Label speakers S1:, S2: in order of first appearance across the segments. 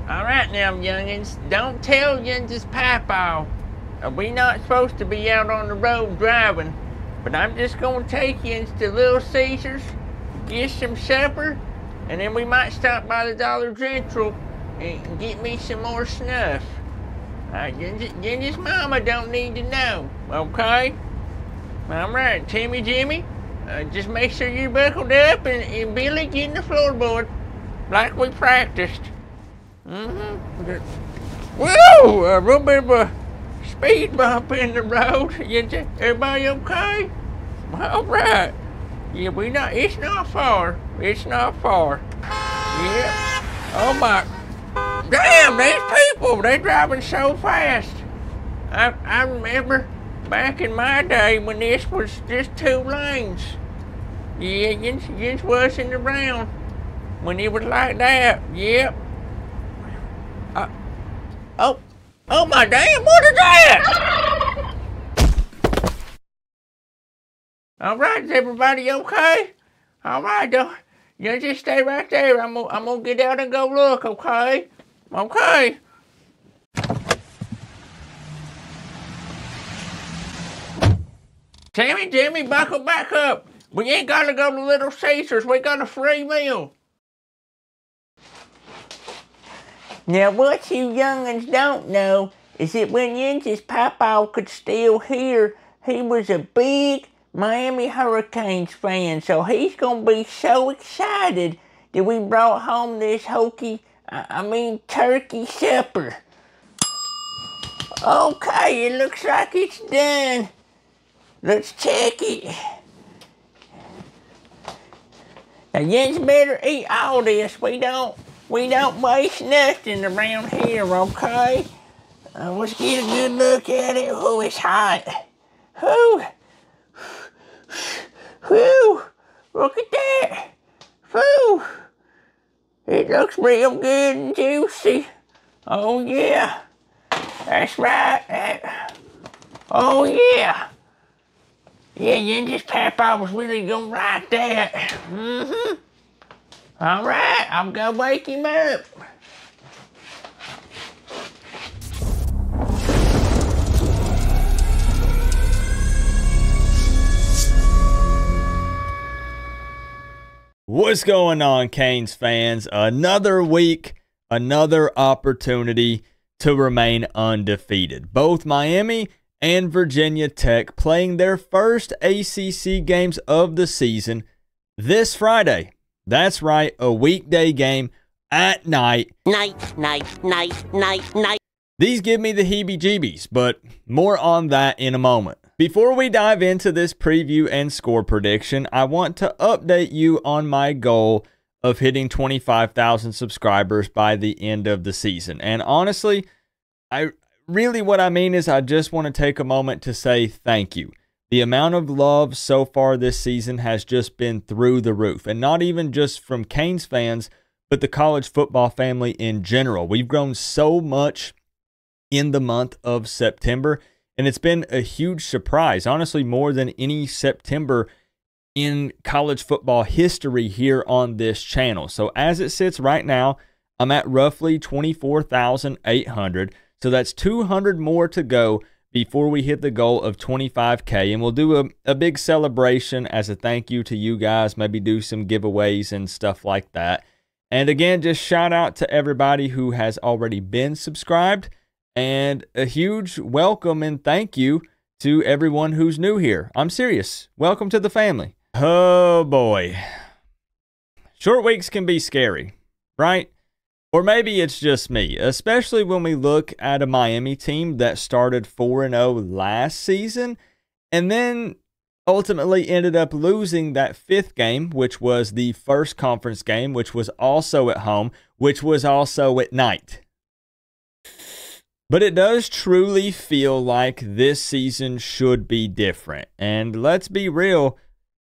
S1: All right now, youngins, don't tell yins this papaw. We not supposed to be out on the road driving, but I'm just gonna take yins to Little Caesars, get some supper, and then we might stop by the Dollar General and get me some more snuff. Yins' mama don't need to know, okay? All right, Timmy, Jimmy, just make sure you're buckled up and Billy, get in the floorboard like we practiced. Whoa! A little bit of a speed bump in the road. Everybody okay? All right. Yeah, it's not far. It's not far. Yeah. Oh my. Damn, these people, they driving so fast. I remember back in my day when this was just 2 lanes. Yeah, yins wasn't around when it was like that. Yep. Oh my damn, what is that? All right, is everybody okay? All right, you just stay right there. I'm gonna get out and go look, okay? Okay. Timmy, Jimmy, buckle back up. We ain't gotta go to Little Caesars. We got a free meal. Now, what you young'uns don't know is that when Yins' Papa could still hear, he was a big Miami Hurricanes fan, so he's gonna be so excited that we brought home this turkey supper. Okay, it looks like it's done. Let's check it. Now, Yins better eat all this. We don't waste nothing around here, okay? Let's get a good look at it. Oh, it's hot. Whew. Whew. Look at that. Whew. It looks real good and juicy. Oh, yeah. That's right. Oh, yeah. Yeah, Yins' Papa was really gonna like that. All right, I'm gonna wake him up.
S2: What's going on, Canes fans? Another week, another opportunity to remain undefeated. Both Miami and Virginia Tech playing their first ACC games of the season this Friday. That's right, a weekday game at night. Night. These give me the heebie-jeebies, but more on that in a moment. Before we dive into this preview and score prediction, I want to update you on my goal of hitting 25,000 subscribers by the end of the season. And honestly, what I mean is I just want to take a moment to say thank you. The amount of love so far this season has just been through the roof. And not even just from Canes fans, but the college football family in general. We've grown so much in the month of September, and it's been a huge surprise. Honestly, more than any September in college football history here on this channel. So as it sits right now, I'm at roughly 24,800. So that's 200 more to go before we hit the goal of 25K, and we'll do a big celebration as a thank you to you guys, maybe do some giveaways and stuff like that. And again, just shout out to everybody who has already been subscribed, and a huge welcome and thank you to everyone who's new here. I'm serious. Welcome to the family. Oh boy. Short weeks can be scary, right? Or maybe it's just me, especially when we look at a Miami team that started 4-0 last season and then ultimately ended up losing that 5th game, which was the first conference game, which was also at home, which was also at night. But it does truly feel like this season should be different. And let's be real,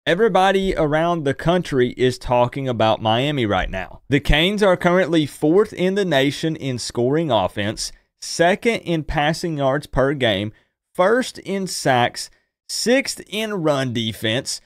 S2: everybody around the country is talking about Miami right now. The Canes are currently 4th in the nation in scoring offense, 2nd in passing yards per game, 1st in sacks, 6th in run defense,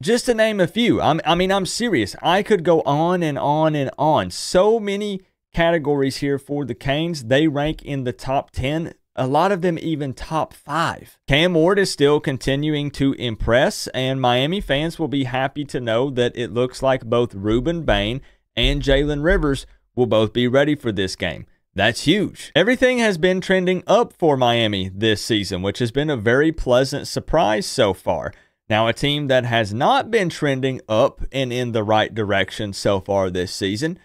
S2: just to name a few. I'm serious. I could go on and on and on. So many categories here for the Canes, they rank in the top 10. A lot of them even top 5. Cam Ward is still continuing to impress, and Miami fans will be happy to know that it looks like both Ruben Bain and Jalen Rivers will both be ready for this game. That's huge. Everything has been trending up for Miami this season, which has been a very pleasant surprise so far. Now, a team that has not been trending up and in the right direction so far this season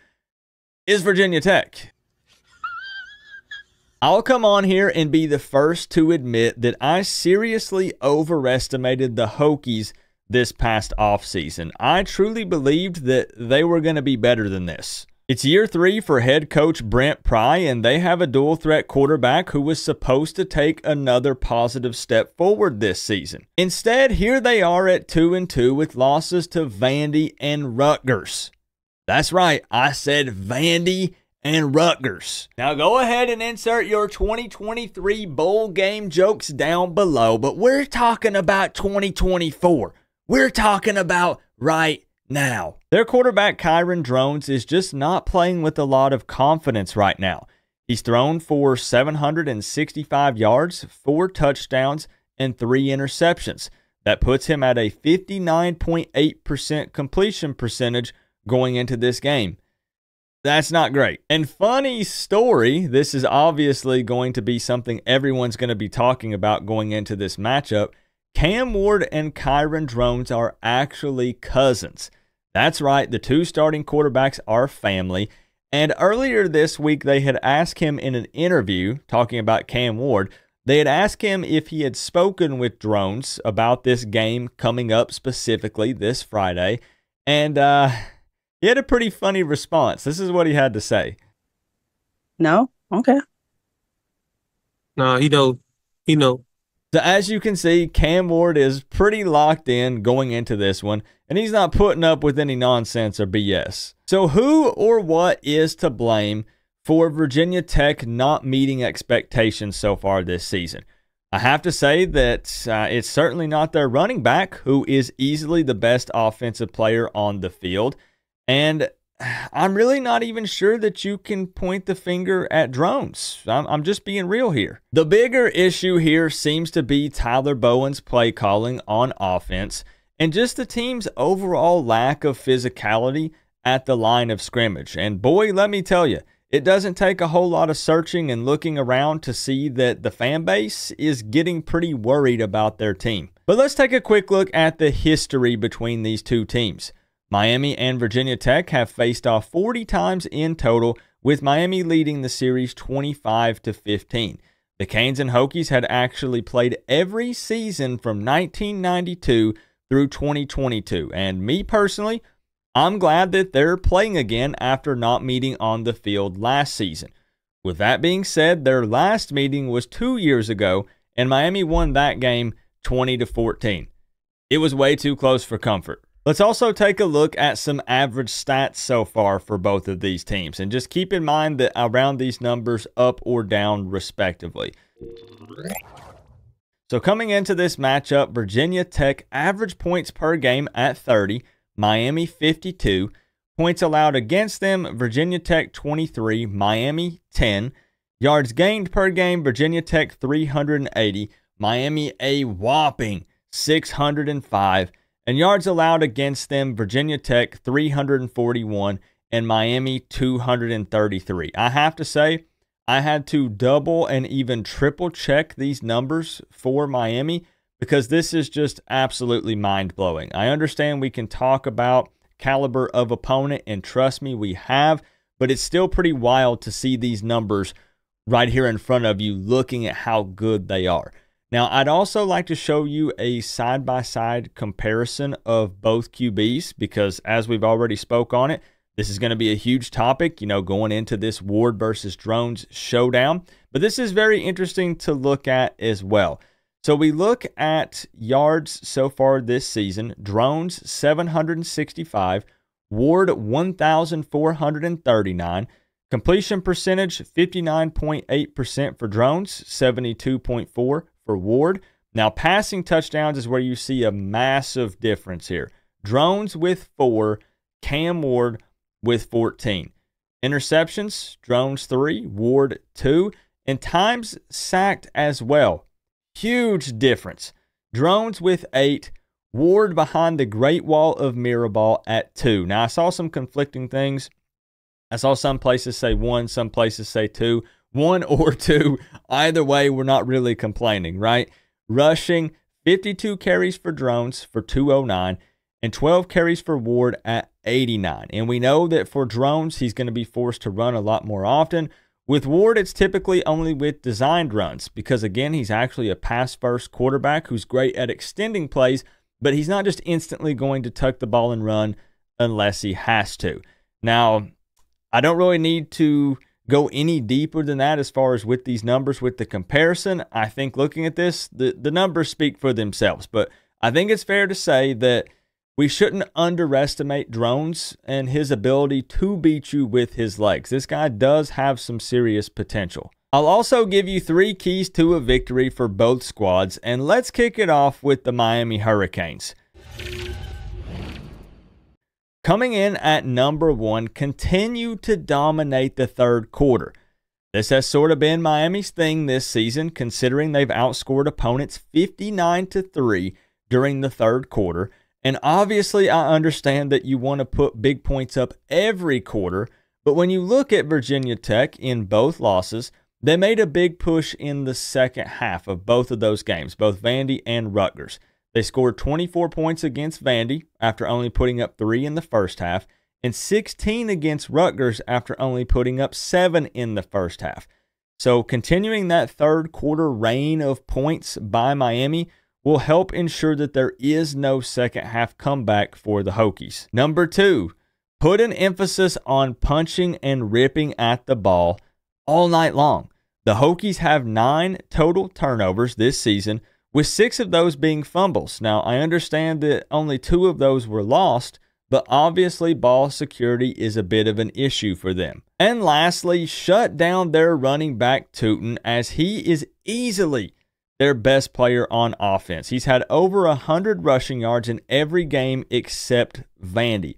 S2: is Virginia Tech. I'll come on here and be the first to admit that I seriously overestimated the Hokies this past offseason. I truly believed that they were going to be better than this. It's year 3 for head coach Brent Pry, and they have a dual threat quarterback who was supposed to take another positive step forward this season. Instead, here they are at 2-2 with losses to Vandy and Rutgers. That's right, I said Vandy and Rutgers. Now go ahead and insert your 2023 bowl game jokes down below, but we're talking about 2024. We're talking about right now. Their quarterback Kyron Drones is just not playing with a lot of confidence right now. He's thrown for 765 yards, 4 touchdowns, and 3 interceptions. That puts him at a 59.8% completion percentage going into this game. That's not great. And funny story, this is obviously going to be something everyone's going to be talking about going into this matchup. Cam Ward and Kyron Drones are actually cousins. That's right, the 2 starting quarterbacks are family. And earlier this week, they had asked him in an interview, talking about Cam Ward, they had asked him if he had spoken with Drones about this game coming up specifically this Friday. And, he had a pretty funny response. This is what he had to say.
S3: No? Okay.
S4: No, he know.
S2: So as you can see, Cam Ward is pretty locked in going into this one, and he's not putting up with any nonsense or BS. So who or what is to blame for Virginia Tech not meeting expectations so far this season? I have to say that it's certainly not their running back, who is easily the best offensive player on the field. And I'm really not even sure that you can point the finger at Drones. I'm just being real here. The bigger issue here seems to be Tyler Bowen's play calling on offense and just the team's overall lack of physicality at the line of scrimmage. And boy, let me tell you, it doesn't take a whole lot of searching and looking around to see that the fan base is getting pretty worried about their team. But let's take a quick look at the history between these two teams. Miami and Virginia Tech have faced off 40 times in total, with Miami leading the series 25-15. The Canes and Hokies had actually played every season from 1992 through 2022, and me personally, I'm glad that they're playing again after not meeting on the field last season. With that being said, their last meeting was 2 years ago, and Miami won that game 20-14. It was way too close for comfort. Let's also take a look at some average stats so far for both of these teams, and just keep in mind that around these numbers up or down respectively. So coming into this matchup, Virginia Tech average points per game at 30, Miami 52. Points allowed against them, Virginia Tech 23, Miami 10. Yards gained per game, Virginia Tech 380, Miami a whopping 605. And yards allowed against them, Virginia Tech 341 and Miami 233. I have to say, I had to double and even triple check these numbers for Miami because this is just absolutely mind-blowing. I understand we can talk about caliber of opponent, and trust me, we have, but it's still pretty wild to see these numbers right here in front of you looking at how good they are. Now, I'd also like to show you a side-by-side comparison of both QBs because, as we've already spoke on it, this is going to be a huge topic, you know, going into this Ward versus Drones showdown. But this is very interesting to look at as well. So we look at yards so far this season. Drones, 765. Ward, 1,439. Completion percentage, 59.8% for Drones, 72.4% for Ward. Now, passing touchdowns is where you see a massive difference here. Drones with 4, Cam Ward with 14. Interceptions, Drones 3, Ward 2, and times sacked as well. Huge difference. Drones with 8, Ward behind the Great Wall of Maryville at 2. Now, I saw some conflicting things. I saw some places say 1, some places say 2. 1 or 2, either way, we're not really complaining, right? Rushing, 52 carries for Drones for 209, and 12 carries for Ward at 89. And we know that for Drones, he's going to be forced to run a lot more often. With Ward, it's typically only with designed runs because, again, he's actually a pass-first quarterback who's great at extending plays, but he's not just instantly going to tuck the ball and run unless he has to. Now, I don't really need to go any deeper than that as far as with these numbers, with the comparison. I think looking at this, the numbers speak for themselves, but I think it's fair to say that we shouldn't underestimate Drones and his ability to beat you with his legs. This guy does have some serious potential. I'll also give you 3 keys to a victory for both squads, and let's kick it off with the Miami Hurricanes. Coming in at number 1, continue to dominate the third quarter. This has sort of been Miami's thing this season, considering they've outscored opponents 59-3 during the third quarter. And obviously, I understand that you want to put big points up every quarter, but when you look at Virginia Tech in both losses, they made a big push in the second half of both of those games, both Vandy and Rutgers. They scored 24 points against Vandy after only putting up 3 in the first half, and 16 against Rutgers after only putting up 7 in the first half. So continuing that third quarter reign of points by Miami will help ensure that there is no second half comeback for the Hokies. Number 2, put an emphasis on punching and ripping at the ball all night long. The Hokies have 9 total turnovers this season, with 6 of those being fumbles. Now, I understand that only 2 of those were lost, but obviously ball security is a bit of an issue for them. And lastly, shut down their running back Tootin, as he is easily their best player on offense. He's had over 100 rushing yards in every game except Vandy.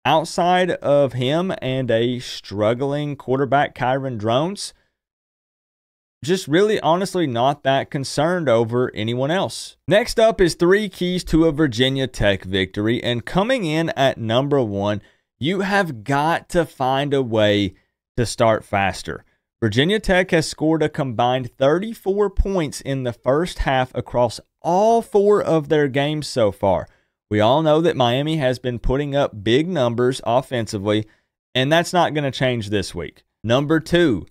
S2: Outside of him and a struggling quarterback, Kyron Drones, just really honestly not that concerned over anyone else. Next up is 3 keys to a Virginia Tech victory, and coming in at number 1, you have got to find a way to start faster. Virginia Tech has scored a combined 34 points in the first half across all 4 of their games so far. We all know that Miami has been putting up big numbers offensively, and that's not going to change this week. Number 2,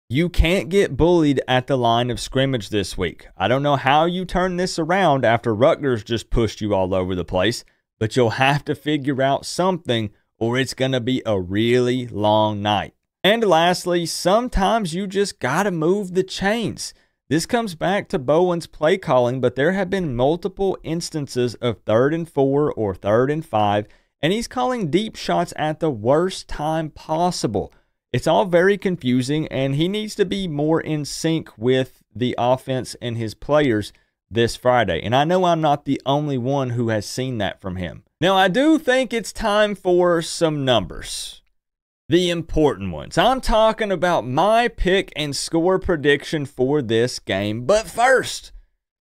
S2: you can't get bullied at the line of scrimmage this week. I don't know how you turn this around after Rutgers just pushed you all over the place, but you'll have to figure out something or it's going to be a really long night. And lastly, sometimes you just got to move the chains. This comes back to Bowen's play calling, but there have been multiple instances of 3rd and 4 or 3rd and 5, and he's calling deep shots at the worst time possible. It's all very confusing, and he needs to be more in sync with the offense and his players this Friday. And I know I'm not the only one who has seen that from him. Now, I do think it's time for some numbers. The important ones. I'm talking about my pick and score prediction for this game. But first,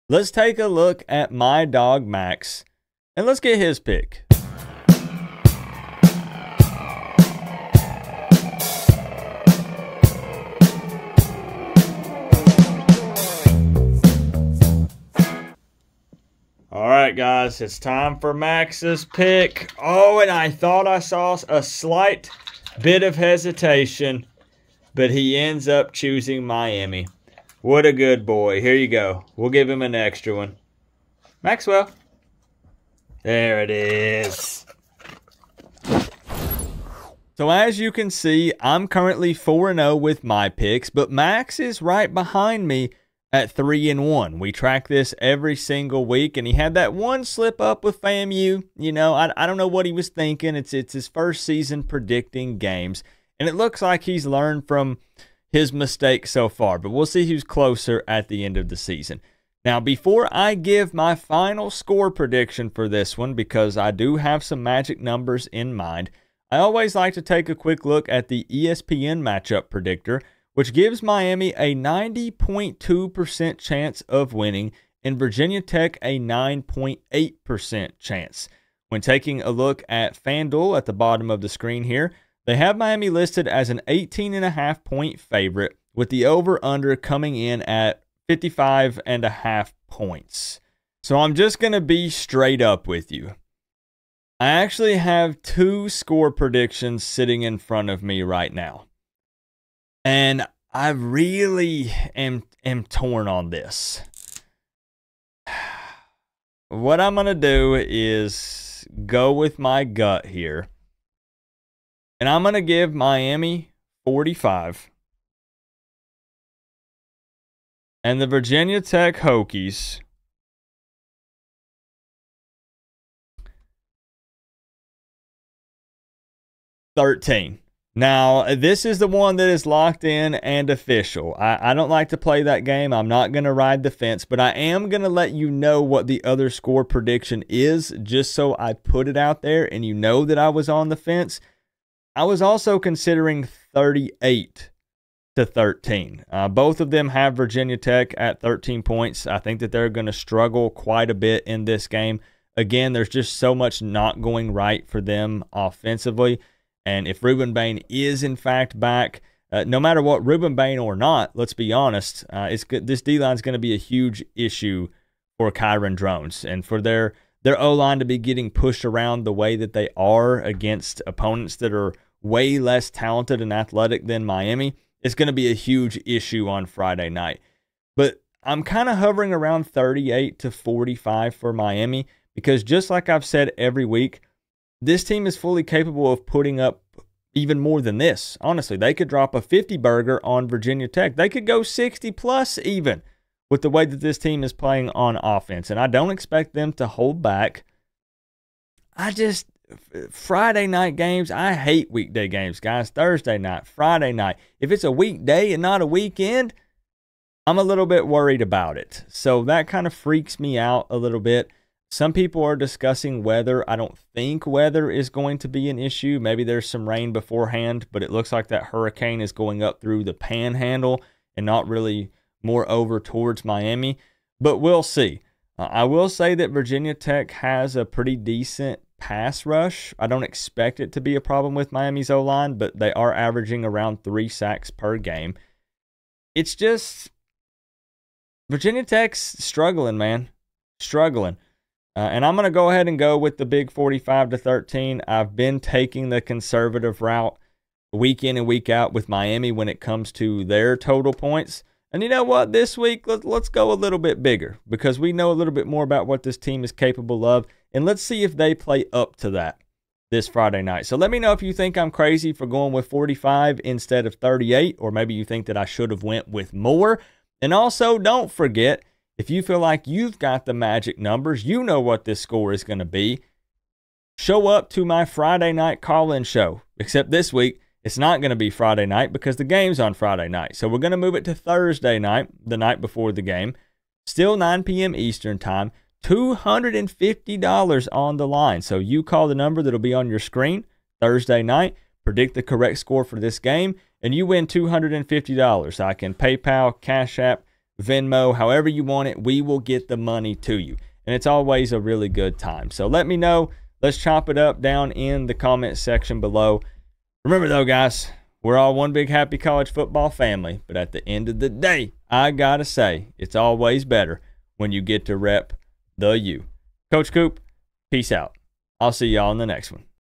S2: let's take a look at my dog Max, and let's get his pick. All right, guys, it's time for Max's pick. Oh, and I thought I saw a slight bit of hesitation, but he ends up choosing Miami. What a good boy. Here you go. We'll give him an extra one. Maxwell. There it is. So as you can see, I'm currently 4-0 with my picks, but Max is right behind me at 3-1. We track this every single week, and he had that one slip up with FAMU. You know, I don't know what he was thinking. It's his first season predicting games, and it looks like he's learned from his mistakes so far, but we'll see who's closer at the end of the season. Now, before I give my final score prediction for this one, because I do have some magic numbers in mind, I always like to take a quick look at the ESPN matchup predictor, which gives Miami a 90.2% chance of winning and Virginia Tech a 9.8% chance. When taking a look at FanDuel at the bottom of the screen here, they have Miami listed as an 18.5 point favorite, with the over-under coming in at 55.5 points. So I'm just going to be straight up with you. I actually have two score predictions sitting in front of me right now. And I really am torn on this. What I'm going to do is go with my gut here. And I'm going to give Miami 45. And the Virginia Tech Hokies 13. Now, this is the one that is locked in and official. I don't like to play that game. I'm not going to ride the fence, but I am going to let you know what the other score prediction is, just so I put it out there and you know that I was on the fence. I was also considering 38-13. Both of them have Virginia Tech at 13 points. I think that they're going to struggle quite a bit in this game. Again, there's just so much not going right for them offensively. And if Ruben Bain is, in fact, back, no matter what, Ruben Bain or not, let's be honest, this D-line is going to be a huge issue for Kyron Drones. And for their O-line to be getting pushed around the way that they are against opponents that are way less talented and athletic than Miami, it's going to be a huge issue on Friday night. But I'm kind of hovering around 38-45 for Miami because just like I've said every week, this team is fully capable of putting up even more than this. Honestly, they could drop a 50-burger on Virginia Tech. They could go 60-plus even with the way that this team is playing on offense. And I don't expect them to hold back. Friday night games, I hate weekday games, guys. Thursday night, Friday night. If it's a weekday and not a weekend, I'm a little bit worried about it. So that kind of freaks me out a little bit. Some people are discussing weather. I don't think weather is going to be an issue. Maybe there's some rain beforehand, but it looks like that hurricane is going up through the panhandle and not really more over towards Miami. But we'll see. I will say that Virginia Tech has a pretty decent pass rush. I don't expect it to be a problem with Miami's O-line, but they are averaging around 3 sacks per game. It's just Virginia Tech's struggling, man. Struggling. And I'm going to go ahead and go with the big 45-13. I've been taking the conservative route week in and week out with Miami when it comes to their total points. And you know what? This week, let's go a little bit bigger because we know a little bit more about what this team is capable of. And let's see if they play up to that this Friday night. So let me know if you think I'm crazy for going with 45 instead of 38, or maybe you think that I should have went with more. And also, don't forget, if you feel like you've got the magic numbers, you know what this score is going to be, show up to my Friday night call-in show. Except this week, it's not going to be Friday night because the game's on Friday night. So we're going to move it to Thursday night, the night before the game. Still 9 p.m. Eastern time. $250 on the line. So you call the number that'll be on your screen Thursday night, predict the correct score for this game, and you win $250. I can PayPal, CashApp, Venmo, however you want it, we will get the money to you. And it's always a really good time. So let me know. Let's chop it up down in the comment section below. Remember though, guys, we're all one big happy college football family. But at the end of the day, I gotta say, it's always better when you get to rep the U. Coach Coop, peace out. I'll see y'all in the next one.